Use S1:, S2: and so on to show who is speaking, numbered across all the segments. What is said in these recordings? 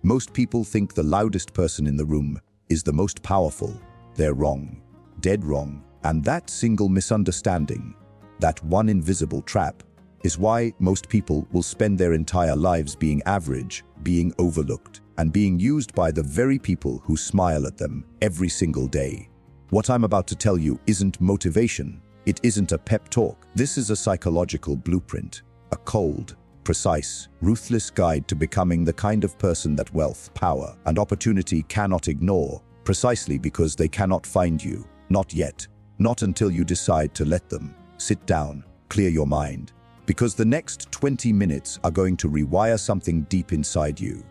S1: Most people think the loudest person in the room is the most powerful. They're wrong, dead wrong. And that single misunderstanding, that one invisible trap, is why most people will spend their entire lives being average, being overlooked, and being used by the very people who smile at them every single day. What I'm about to tell you isn't motivation. It isn't a pep talk. This is a psychological blueprint, a cold, precise, ruthless guide to becoming the kind of person that wealth, power, and opportunity cannot ignore, precisely because they cannot find you. Not yet. Not until you decide to let them. Sit down, clear your mind. Because the next 20 minutes are going to rewire something deep inside you.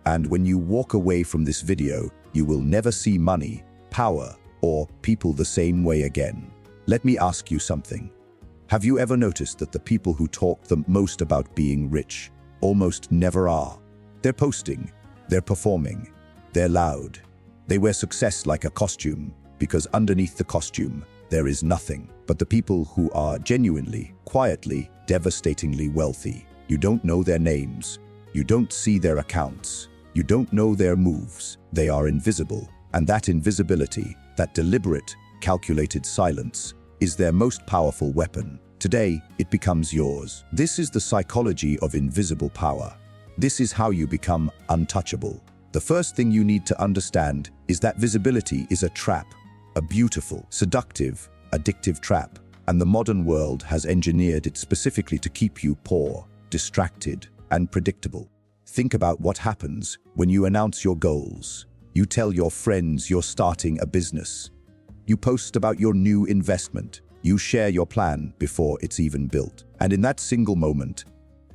S1: And when you walk away from this video, you will never see money, power, or people the same way again. Let me ask you something. Have you ever noticed that the people who talk the most about being rich almost never are? They're posting, they're performing, they're loud. They wear success like a costume, because underneath the costume, there is nothing. But the people who are genuinely, quietly, devastatingly wealthy, you don't know their names, you don't see their accounts, you don't know their moves. They are invisible, and that invisibility, that deliberate, calculated silence, is their most powerful weapon. Today, it becomes yours. This is the psychology of invisible power. This is how you become untouchable. The first thing you need to understand is that visibility is a trap, a beautiful, seductive, addictive trap, and the modern world has engineered it specifically to keep you poor, distracted, and predictable. Think about what happens when you announce your goals. You tell your friends you're starting a business. You post about your new investment. You share your plan before it's even built. And in that single moment,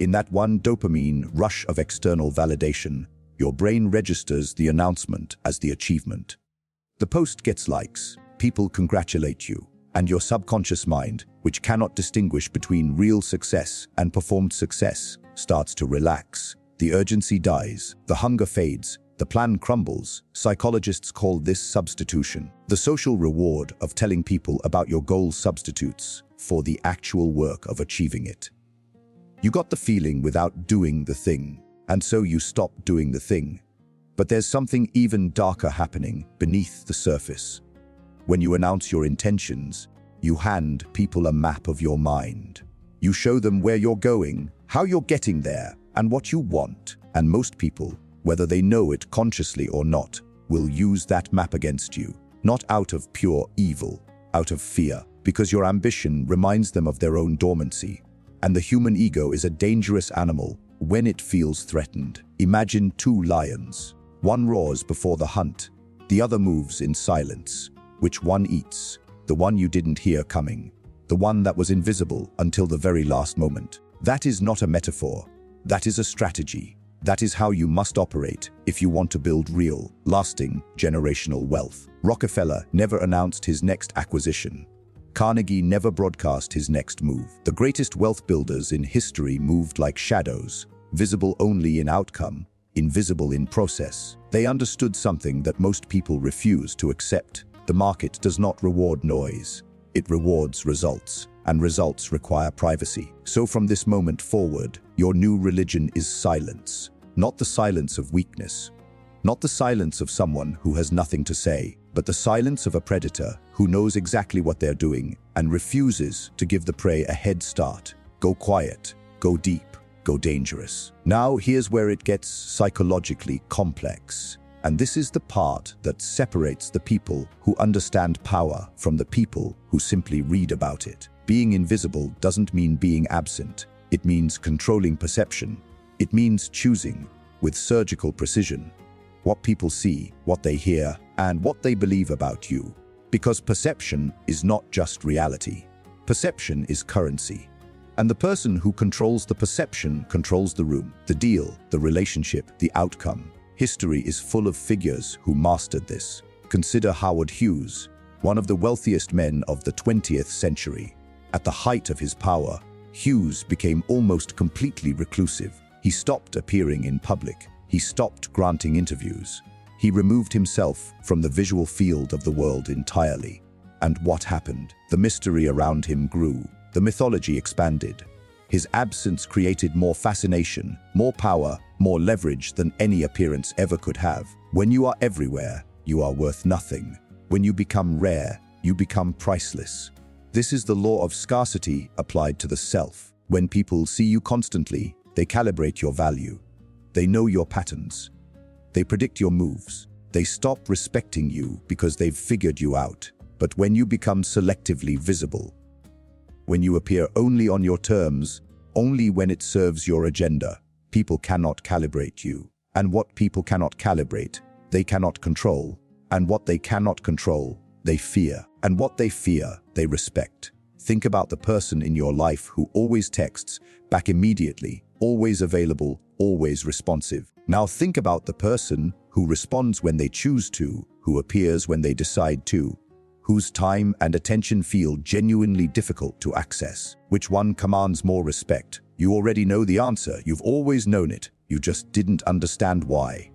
S1: in that one dopamine rush of external validation, your brain registers the announcement as the achievement. The post gets likes, people congratulate you, and your subconscious mind, which cannot distinguish between real success and performed success, starts to relax. The urgency dies, the hunger fades, the plan crumbles. Psychologists call this substitution. The social reward of telling people about your goal substitutes for the actual work of achieving it. You got the feeling without doing the thing, and so you stop doing the thing. But there's something even darker happening beneath the surface. When you announce your intentions, you hand people a map of your mind. You show them where you're going, how you're getting there, and what you want. And most people, whether they know it consciously or not, will use that map against you. Not out of pure evil, out of fear, because your ambition reminds them of their own dormancy. And the human ego is a dangerous animal when it feels threatened. Imagine two lions. One roars before the hunt, the other moves in silence. Which one eats? The one you didn't hear coming. The one that was invisible until the very last moment. That is not a metaphor. That is a strategy. That is how you must operate if you want to build real, lasting, generational wealth. Rockefeller never announced his next acquisition. Carnegie never broadcast his next move. The greatest wealth builders in history moved like shadows, visible only in outcome, invisible in process. They understood something that most people refuse to accept. The market does not reward noise. It rewards results, and results require privacy. So from this moment forward, your new religion is silence. Not the silence of weakness, not the silence of someone who has nothing to say, but the silence of a predator who knows exactly what they're doing and refuses to give the prey a head start. Go quiet, go deep, go dangerous. Now here's where it gets psychologically complex. And this is the part that separates the people who understand power from the people who simply read about it. Being invisible doesn't mean being absent. It means controlling perception. It means choosing, with surgical precision, what people see, what they hear, and what they believe about you. Because perception is not just reality. Perception is currency. And the person who controls the perception controls the room, the deal, the relationship, the outcome. History is full of figures who mastered this. Consider Howard Hughes, one of the wealthiest men of the 20th century. At the height of his power, Hughes became almost completely reclusive. He stopped appearing in public. He stopped granting interviews. He removed himself from the visual field of the world entirely. And what happened? The mystery around him grew. The mythology expanded. His absence created more fascination, more power, more leverage than any appearance ever could have. When you are everywhere, you are worth nothing. When you become rare, you become priceless. This is the law of scarcity applied to the self. When people see you constantly, they calibrate your value. They know your patterns. They predict your moves. They stop respecting you because they've figured you out. But when you become selectively visible, when you appear only on your terms, only when it serves your agenda, people cannot calibrate you. And what people cannot calibrate, they cannot control. And what they cannot control, they fear. And what they fear, they respect. Think about the person in your life who always texts back immediately, always available, always responsive. Now think about the person who responds when they choose to, who appears when they decide to, whose time and attention feel genuinely difficult to access. Which one commands more respect? You already know the answer. You've always known it. You just didn't understand why.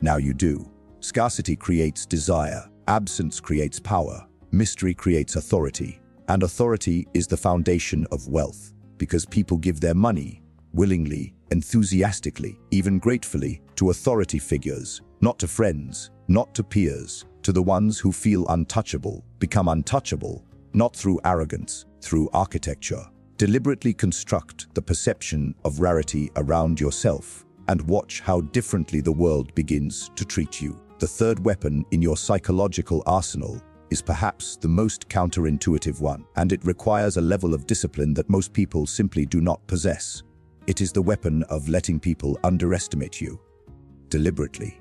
S1: Now you do. Scarcity creates desire. Absence creates power. Mystery creates authority. And authority is the foundation of wealth, because people give their money willingly, enthusiastically, even gratefully, to authority figures, not to friends, not to peers, to the ones who feel untouchable, become untouchable, not through arrogance, through architecture. Deliberately construct the perception of rarity around yourself and watch how differently the world begins to treat you. The third weapon in your psychological arsenal is perhaps the most counterintuitive one, and it requires a level of discipline that most people simply do not possess. It is the weapon of letting people underestimate you. Deliberately,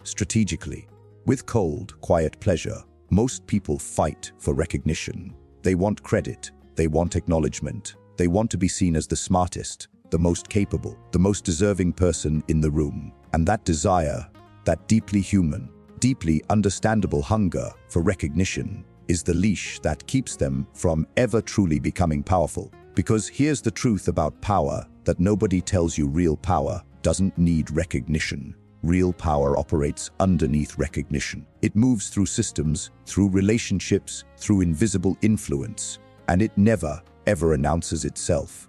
S1: strategically, with cold, quiet pleasure. Most people fight for recognition. They want credit. They want acknowledgement. They want to be seen as the smartest, the most capable, the most deserving person in the room. And that desire, that deeply human, deeply understandable hunger for recognition, is the leash that keeps them from ever truly becoming powerful. Because here's the truth about power that nobody tells you: real power doesn't need recognition. Real power operates underneath recognition. It moves through systems, through relationships, through invisible influence, and it never, ever announces itself.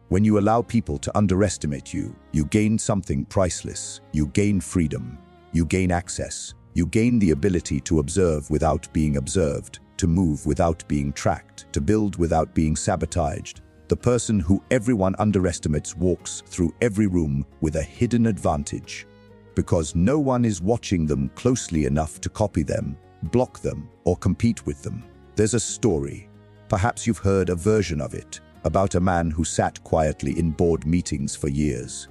S1: When you allow people to underestimate you, you gain something priceless. You gain freedom. You gain access. You gain the ability to observe without being observed, to move without being tracked, to build without being sabotaged. The person who everyone underestimates walks through every room with a hidden advantage, because no one is watching them closely enough to copy them, block them, or compete with them. There's a story, perhaps you've heard a version of it, about a man who sat quietly in board meetings for years.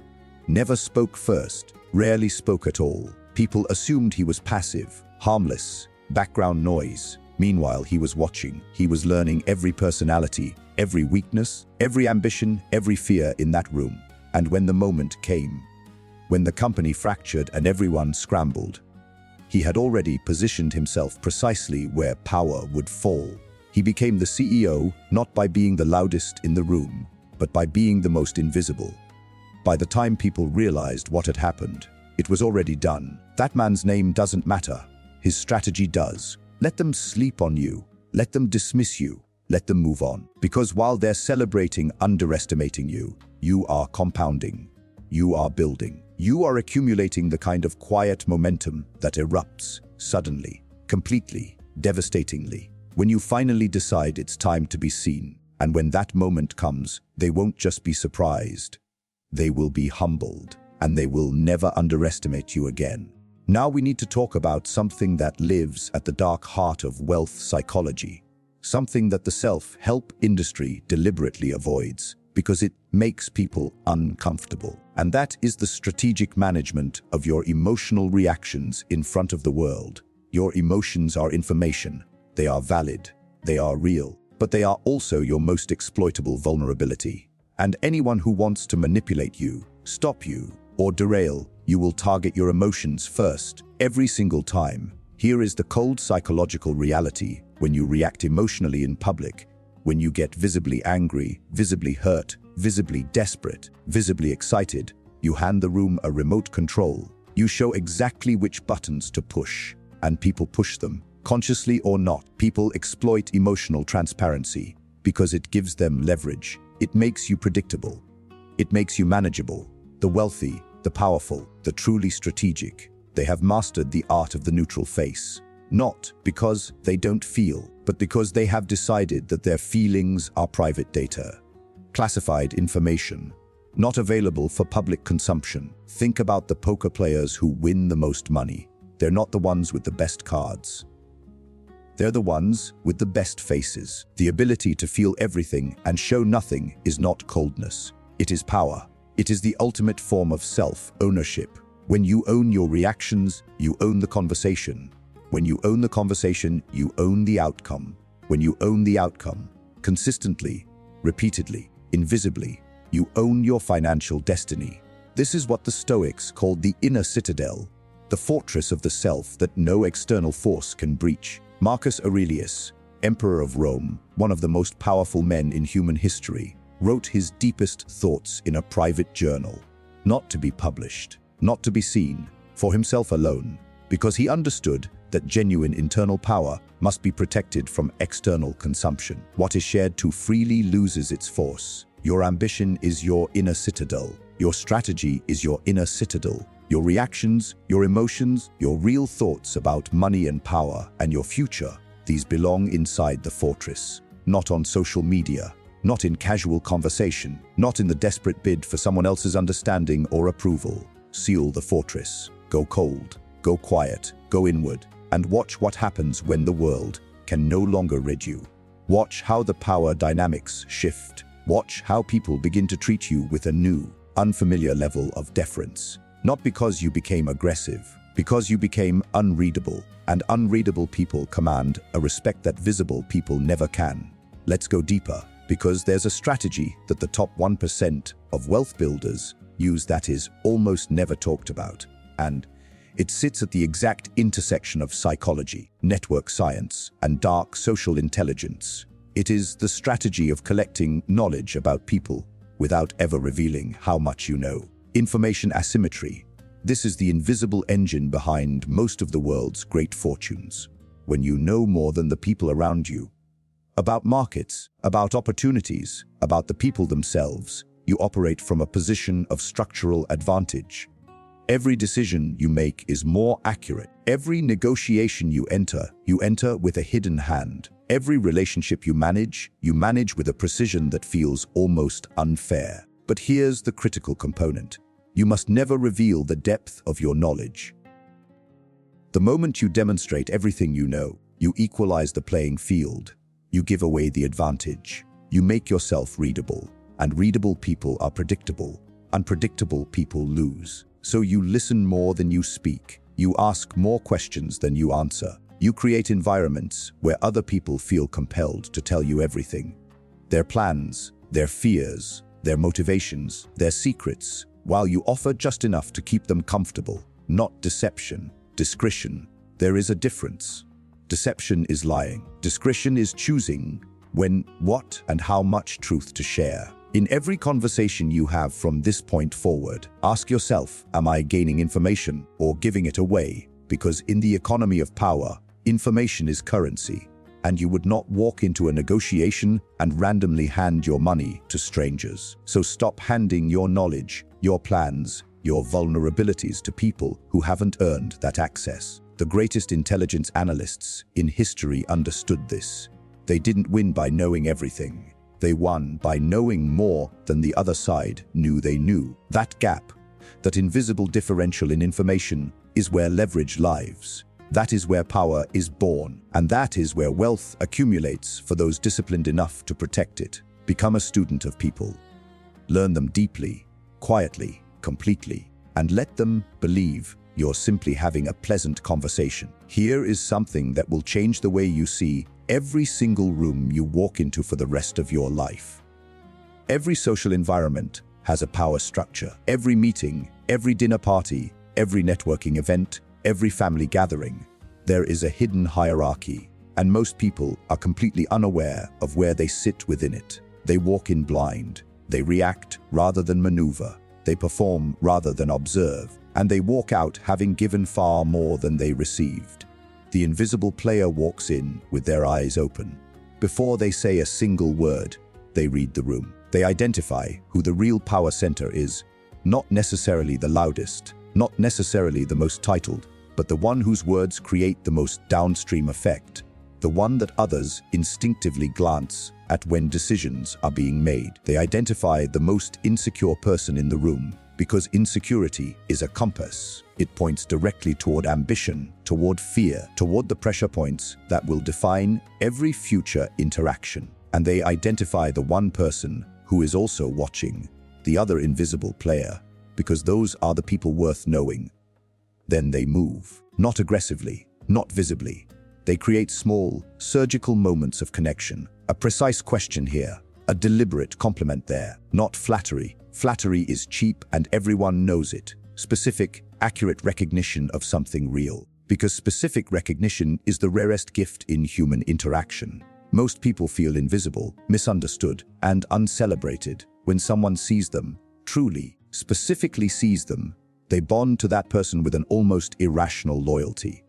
S1: Never spoke first, rarely spoke at all. People assumed he was passive, harmless, background noise. Meanwhile, he was watching. He was learning every personality, every weakness, every ambition, every fear in that room. And when the moment came, when the company fractured and everyone scrambled, he had already positioned himself precisely where power would fall. He became the CEO not by being the loudest in the room, but by being the most invisible. By the time people realized what had happened, it was already done. That man's name doesn't matter. His strategy does. Let them sleep on you. Let them dismiss you. Let them move on. Because while they're celebrating underestimating you, you are compounding. You are building. You are accumulating the kind of quiet momentum that erupts suddenly, completely, devastatingly, when you finally decide it's time to be seen. And when that moment comes, they won't just be surprised. They will be humbled, and they will never underestimate you again. Now we need to talk about something that lives at the dark heart of wealth psychology, something that the self-help industry deliberately avoids because it makes people uncomfortable. And that is the strategic management of your emotional reactions in front of the world. Your emotions are information. They are valid. They are real. But they are also your most exploitable vulnerability. And anyone who wants to manipulate you, stop you, or derail, you will target your emotions first, every single time. Here is the cold psychological reality when you react emotionally in public, when you get visibly angry, visibly hurt, visibly desperate, visibly excited, you hand the room a remote control. You show exactly which buttons to push, and people push them, consciously or not. People exploit emotional transparency because it gives them leverage. It makes you predictable. It makes you manageable. The wealthy, the powerful, the truly strategic, they have mastered the art of the neutral face. Not because they don't feel, but because they have decided that their feelings are private data. Classified information, not available for public consumption. Think about the poker players who win the most money. They're not the ones with the best cards. They're the ones with the best faces. The ability to feel everything and show nothing is not coldness. It is power. It is the ultimate form of self-ownership. When you own your reactions, you own the conversation. When you own the conversation, you own the outcome. When you own the outcome, consistently, repeatedly, invisibly, you own your financial destiny. This is what the Stoics called the inner citadel, the fortress of the self that no external force can breach. Marcus Aurelius, Emperor of Rome, one of the most powerful men in human history, wrote his deepest thoughts in a private journal, not to be published, not to be seen, for himself alone, because he understood that genuine internal power must be protected from external consumption. What is shared too freely loses its force. Your ambition is your inner citadel. Your strategy is your inner citadel. Your reactions, your emotions, your real thoughts about money and power and your future, these belong inside the fortress, not on social media, not in casual conversation, not in the desperate bid for someone else's understanding or approval. Seal the fortress. Go cold, go quiet, go inward, and watch what happens when the world can no longer rid you. Watch how the power dynamics shift. Watch how people begin to treat you with a new, unfamiliar level of deference. Not because you became aggressive, because you became unreadable, and unreadable people command a respect that visible people never can. Let's go deeper, because there's a strategy that the top 1% of wealth builders use that is almost never talked about, and it sits at the exact intersection of psychology, network science, and dark social intelligence. It is the strategy of collecting knowledge about people without ever revealing how much you know. Information asymmetry. This is the invisible engine behind most of the world's great fortunes. When you know more than the people around you, about markets, about opportunities, about the people themselves, you operate from a position of structural advantage. Every decision you make is more accurate. Every negotiation you enter with a hidden hand. Every relationship you manage with a precision that feels almost unfair. But here's the critical component. You must never reveal the depth of your knowledge. The moment you demonstrate everything you know, you equalize the playing field. You give away the advantage. You make yourself readable. And readable people are predictable. Unpredictable people lose. So you listen more than you speak. You ask more questions than you answer. You create environments where other people feel compelled to tell you everything. Their plans, their fears, their motivations, their secrets, while you offer just enough to keep them comfortable. Not deception, discretion. There is a difference. Deception is lying. Discretion is choosing when, what, and how much truth to share. In every conversation you have from this point forward, ask yourself, am I gaining information or giving it away? Because in the economy of power, information is currency, and you would not walk into a negotiation and randomly hand your money to strangers. So stop handing your knowledge, your plans, your vulnerabilities to people who haven't earned that access. The greatest intelligence analysts in history understood this. They didn't win by knowing everything. They won by knowing more than the other side knew they knew. That gap, that invisible differential in information, is where leverage lives. That is where power is born, and that is where wealth accumulates for those disciplined enough to protect it. Become a student of people. Learn them deeply, quietly, completely, and let them believe you're simply having a pleasant conversation. Here is something that will change the way you see every single room you walk into for the rest of your life. Every social environment has a power structure. Every meeting, every dinner party, every networking event, every family gathering, there is a hidden hierarchy, and most people are completely unaware of where they sit within it. They walk in blind. They react rather than maneuver. They perform rather than observe, and they walk out having given far more than they received. The invisible player walks in with their eyes open. Before they say a single word, they read the room. They identify who the real power center is, not necessarily the loudest, not necessarily the most titled, but the one whose words create the most downstream effect, the one that others instinctively glance at when decisions are being made. They identify the most insecure person in the room because insecurity is a compass. It points directly toward ambition, toward fear, toward the pressure points that will define every future interaction. And they identify the one person who is also watching, the other invisible player, because those are the people worth knowing. Then they move, not aggressively, not visibly. They create small, surgical moments of connection. A precise question here, a deliberate compliment there, not flattery. Flattery is cheap and everyone knows it. Specific, accurate recognition of something real. Because specific recognition is the rarest gift in human interaction. Most people feel invisible, misunderstood, and uncelebrated when someone sees them, truly, specifically sees them. They bond to that person with an almost irrational loyalty.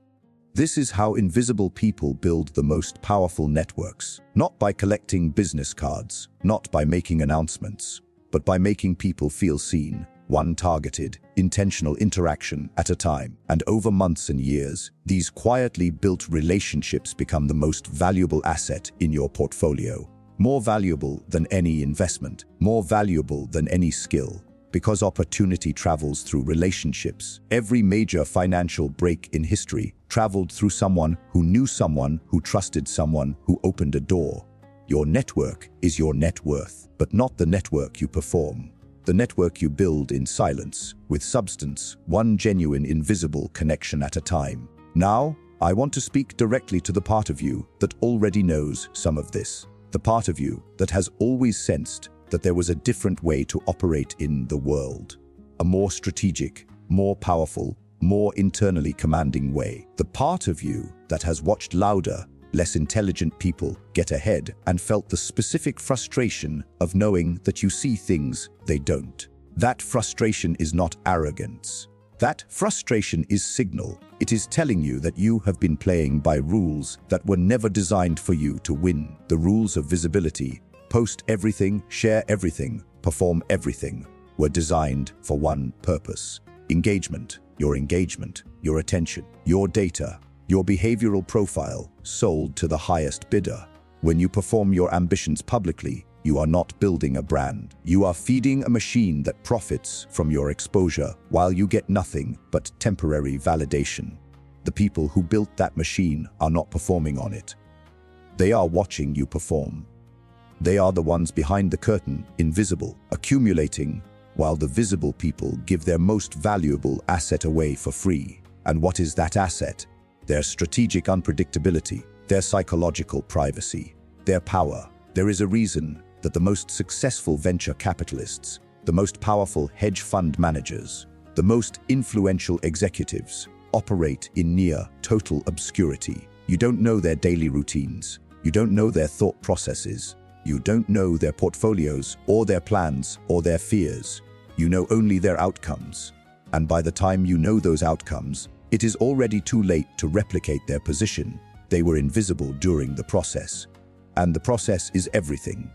S1: This is how invisible people build the most powerful networks, not by collecting business cards, not by making announcements, but by making people feel seen, one targeted, intentional interaction at a time. And over months and years, these quietly built relationships become the most valuable asset in your portfolio. More valuable than any investment, more valuable than any skill. Because opportunity travels through relationships. Every major financial break in history traveled through someone who trusted someone who opened a door. Your network is your net worth, but not the network you perform. The network you build in silence, with substance, one genuine invisible connection at a time. Now, I want to speak directly to the part of you that already knows some of this. The part of you that has always sensed that there was a different way to operate in the world. A more strategic, more powerful, more internally commanding way. The part of you that has watched louder, less intelligent people get ahead and felt the specific frustration of knowing that you see things they don't. That frustration is not arrogance. That frustration is signal. It is telling you that you have been playing by rules that were never designed for you to win. The rules of visibility, post everything, share everything, perform everything, were designed for one purpose. Engagement, your attention, your data, your behavioral profile sold to the highest bidder. When you perform your ambitions publicly, you are not building a brand. You are feeding a machine that profits from your exposure while you get nothing but temporary validation. The people who built that machine are not performing on it. They are watching you perform. They are the ones behind the curtain, invisible, accumulating, while the visible people give their most valuable asset away for free. And what is that asset? Their strategic unpredictability, their psychological privacy, their power. There is a reason that the most successful venture capitalists, the most powerful hedge fund managers, the most influential executives operate in near total obscurity. You don't know their daily routines. You don't know their thought processes. You don't know their portfolios or their plans or their fears. You know only their outcomes. And by the time you know those outcomes, it is already too late to replicate their position. They were invisible during the process. And the process is everything.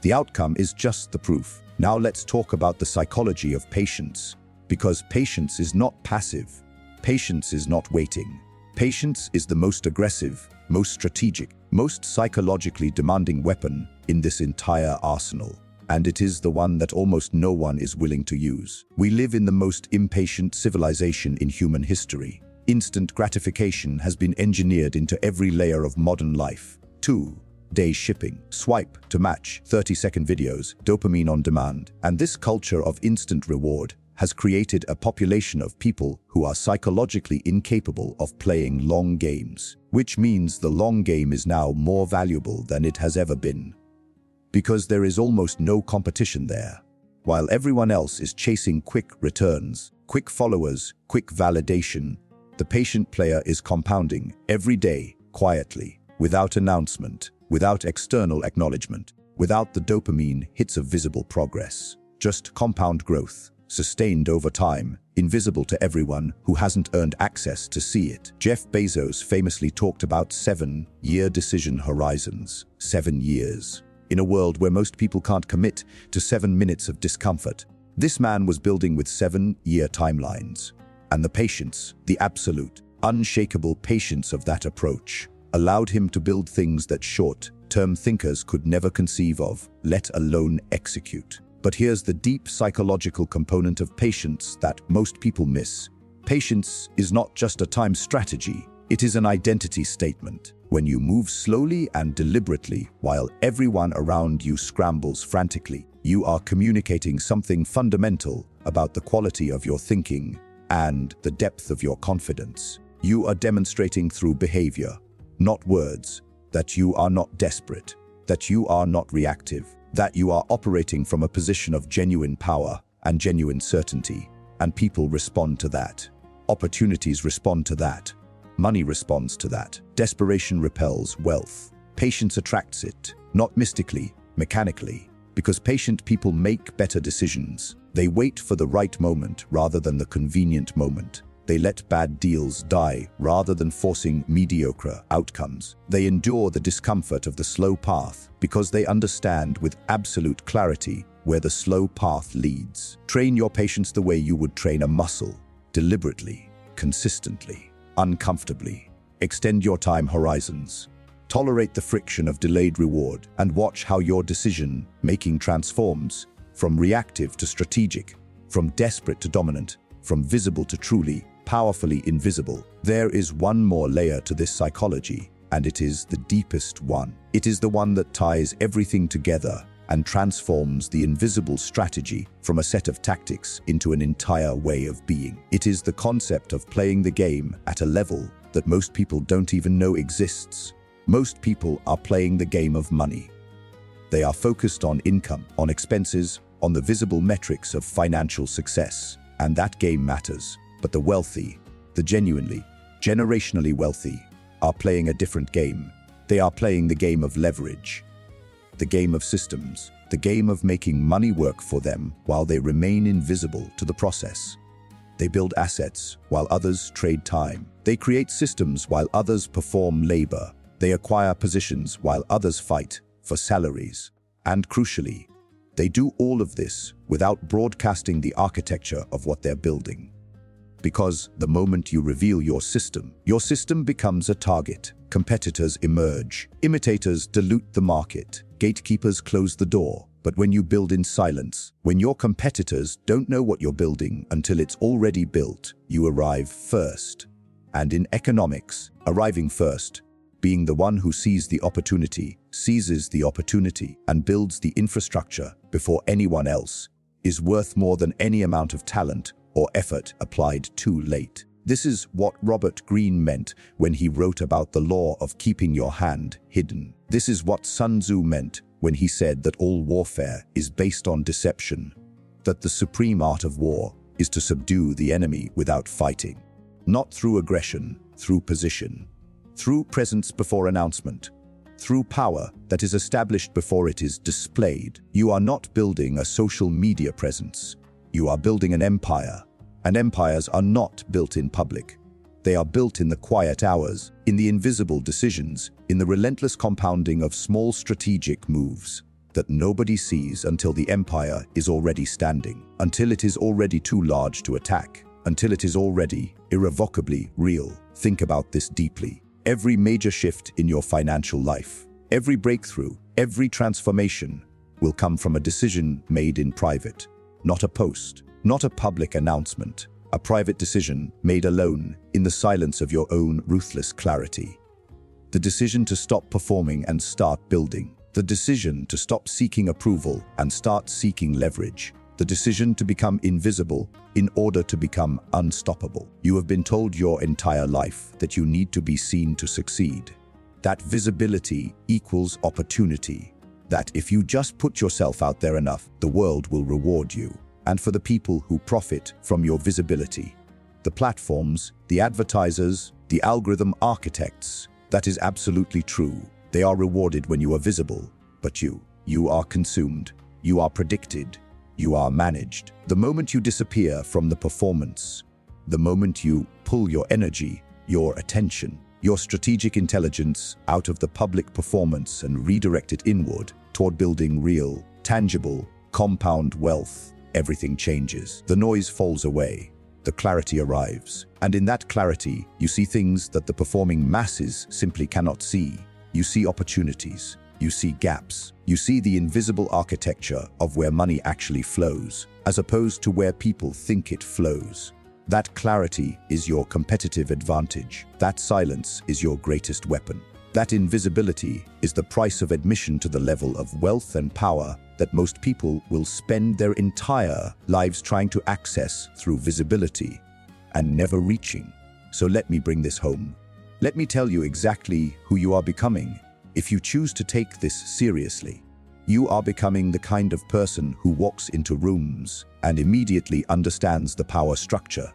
S1: The outcome is just the proof. Now let's talk about the psychology of patience. Because patience is not passive. Patience is not waiting. Patience is the most aggressive, most strategic, most psychologically demanding weapon in this entire arsenal. And it is the one that almost no one is willing to use. We live in the most impatient civilization in human history. Instant gratification has been engineered into every layer of modern life. 2-day shipping, swipe to match, 30-second videos, dopamine on demand. And this culture of instant reward has created a population of people who are psychologically incapable of playing long games, which means the long game is now more valuable than it has ever been. Because there is almost no competition there. While everyone else is chasing quick returns, quick followers, quick validation, the patient player is compounding every day, quietly, without announcement, without external acknowledgement, without the dopamine hits of visible progress. Just compound growth, sustained over time, invisible to everyone who hasn't earned access to see it. Jeff Bezos famously talked about 7-year decision horizons. 7 years. in a world where most people can't commit to 7 minutes of discomfort. This man was building with 7-year timelines. And the patience, the absolute, unshakable patience of that approach, allowed him to build things that short-term thinkers could never conceive of, let alone execute. But here's the deep psychological component of patience that most people miss. Patience is not just a time strategy, it is an identity statement. When you move slowly and deliberately while everyone around you scrambles frantically, you are communicating something fundamental about the quality of your thinking and the depth of your confidence. You are demonstrating through behavior, not words, that you are not desperate, that you are not reactive, that you are operating from a position of genuine power and genuine certainty, and people respond to that. Opportunities respond to that. Money responds to that. Desperation repels wealth. Patience attracts it, not mystically, mechanically, because patient people make better decisions. They wait for the right moment rather than the convenient moment. They let bad deals die rather than forcing mediocre outcomes. They endure the discomfort of the slow path because they understand with absolute clarity where the slow path leads. Train your patience the way you would train a muscle, deliberately, consistently, uncomfortably. Extend your time horizons. Tolerate the friction of delayed reward and watch how your decision-making transforms from reactive to strategic, from desperate to dominant, from visible to truly, powerfully invisible. There is one more layer to this psychology, and it is the deepest one. It is the one that ties everything together and transforms the invisible strategy from a set of tactics into an entire way of being. It is the concept of playing the game at a level that most people don't even know exists. Most people are playing the game of money. They are focused on income, on expenses, on the visible metrics of financial success. And that game matters. But the wealthy, the genuinely, generationally wealthy, are playing a different game. They are playing the game of leverage, the game of systems, the game of making money work for them while they remain invisible to the process. They build assets while others trade time. They create systems while others perform labor. They acquire positions while others fight for salaries. And crucially, they do all of this without broadcasting the architecture of what they're building. Because the moment you reveal your system becomes a target. Competitors emerge. Imitators dilute the market. Gatekeepers close the door. But when you build in silence, when your competitors don't know what you're building until it's already built, you arrive first. And in economics, arriving first, being the one who seizes the opportunity, and builds the infrastructure before anyone else, is worth more than any amount of talent or effort applied too late. This is what Robert Greene meant when he wrote about the law of keeping your hand hidden. This is what Sun Tzu meant when he said that all warfare is based on deception, that the supreme art of war is to subdue the enemy without fighting, not through aggression, through position, through presence before announcement, through power that is established before it is displayed. You are not building a social media presence. You are building an empire, and empires are not built in public. They are built in the quiet hours, in the invisible decisions, in the relentless compounding of small strategic moves that nobody sees until the empire is already standing, until it is already too large to attack, until it is already irrevocably real. Think about this deeply. Every major shift in your financial life, every breakthrough, every transformation will come from a decision made in private. Not a post, not a public announcement, a private decision made alone in the silence of your own ruthless clarity. The decision to stop performing and start building. The decision to stop seeking approval and start seeking leverage. The decision to become invisible in order to become unstoppable. You have been told your entire life that you need to be seen to succeed. That visibility equals opportunity. That if you just put yourself out there enough, the world will reward you. And for the people who profit from your visibility, the platforms, the advertisers, the algorithm architects, that is absolutely true. They are rewarded when you are visible, but you are consumed, you are predicted, you are managed. The moment you disappear from the performance, the moment you pull your energy, your attention, your strategic intelligence out of the public performance and redirect it inward toward building real, tangible, compound wealth, everything changes. The noise falls away. The clarity arrives. And in that clarity, you see things that the performing masses simply cannot see. You see opportunities. You see gaps. You see the invisible architecture of where money actually flows, as opposed to where people think it flows. That clarity is your competitive advantage. That silence is your greatest weapon. That invisibility is the price of admission to the level of wealth and power that most people will spend their entire lives trying to access through visibility and never reaching. So let me bring this home. Let me tell you exactly who you are becoming. If you choose to take this seriously, you are becoming the kind of person who walks into rooms and immediately understands the power structure,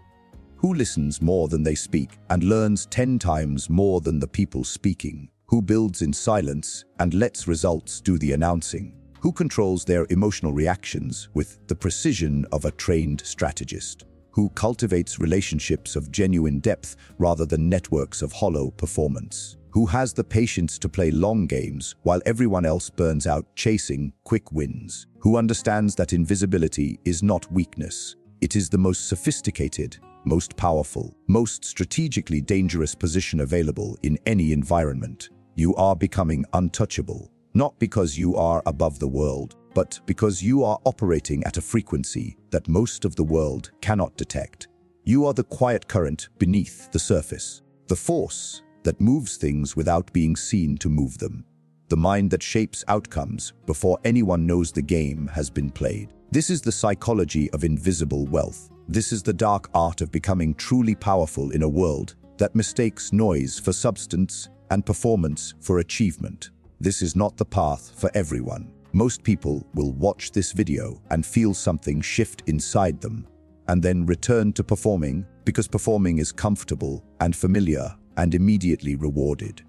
S1: who listens more than they speak and learns 10 times more than the people speaking, who builds in silence and lets results do the announcing, who controls their emotional reactions with the precision of a trained strategist, who cultivates relationships of genuine depth rather than networks of hollow performance, who has the patience to play long games while everyone else burns out chasing quick wins, who understands that invisibility is not weakness. It is the most sophisticated, most powerful, most strategically dangerous position available in any environment. You are becoming untouchable, not because you are above the world, but because you are operating at a frequency that most of the world cannot detect. You are the quiet current beneath the surface, the force that moves things without being seen to move them, the mind that shapes outcomes before anyone knows the game has been played. This is the psychology of invisible wealth. This is the dark art of becoming truly powerful in a world that mistakes noise for substance and performance for achievement. This is not the path for everyone. Most people will watch this video and feel something shift inside them, and then return to performing because performing is comfortable and familiar and immediately rewarded.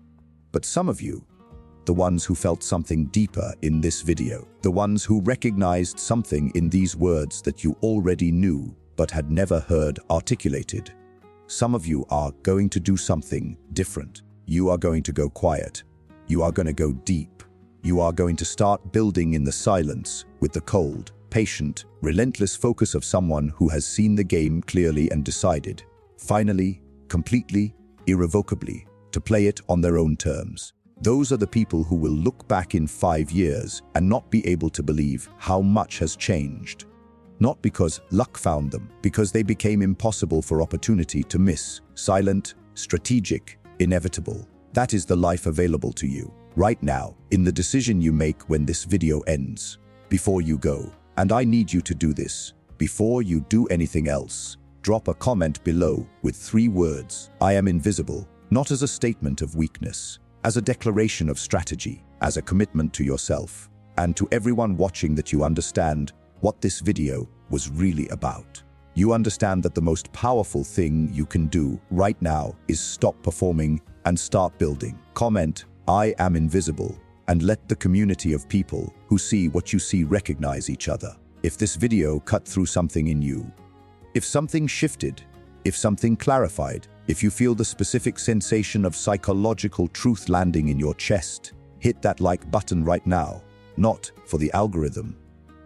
S1: But some of you, the ones who felt something deeper in this video, the ones who recognized something in these words that you already knew but had never heard articulated, some of you are going to do something different. You are going to go quiet. You are going to go deep. You are going to start building in the silence with the cold, patient, relentless focus of someone who has seen the game clearly and decided, finally, completely, irrevocably, to play it on their own terms. Those are the people who will look back in 5 years and not be able to believe how much has changed. Not because luck found them, because they became impossible for opportunity to miss, silent, strategic, inevitable. That is the life available to you, right now, in the decision you make when this video ends. Before you go, and I need you to do this, before you do anything else, drop a comment below with 3 words, I am invisible, not as a statement of weakness, as a declaration of strategy, as a commitment to yourself, and to everyone watching that you understand what this video was really about. You understand that the most powerful thing you can do right now is stop performing and start building. Comment, I am invisible, and let the community of people who see what you see recognize each other. If this video cut through something in you, if something shifted, if something clarified, if you feel the specific sensation of psychological truth landing in your chest, hit that like button right now, not for the algorithm,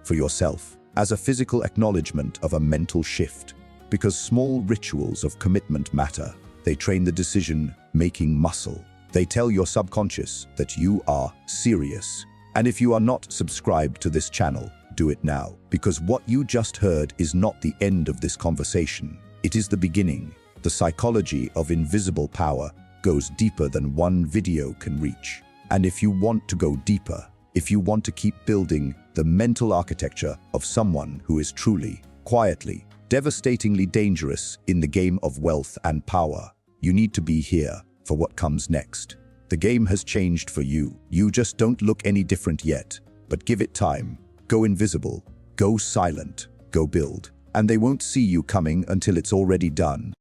S1: for yourself, as a physical acknowledgement of a mental shift. Because small rituals of commitment matter. They train the decision-making muscle. They tell your subconscious that you are serious. And if you are not subscribed to this channel, do it now. Because what you just heard is not the end of this conversation. It is the beginning. The psychology of invisible power goes deeper than one video can reach. And if you want to go deeper, if you want to keep building the mental architecture of someone who is truly, quietly, devastatingly dangerous in the game of wealth and power, you need to be here for what comes next. The game has changed for you. You just don't look any different yet, but give it time. Go invisible, go silent, go build. And they won't see you coming until it's already done.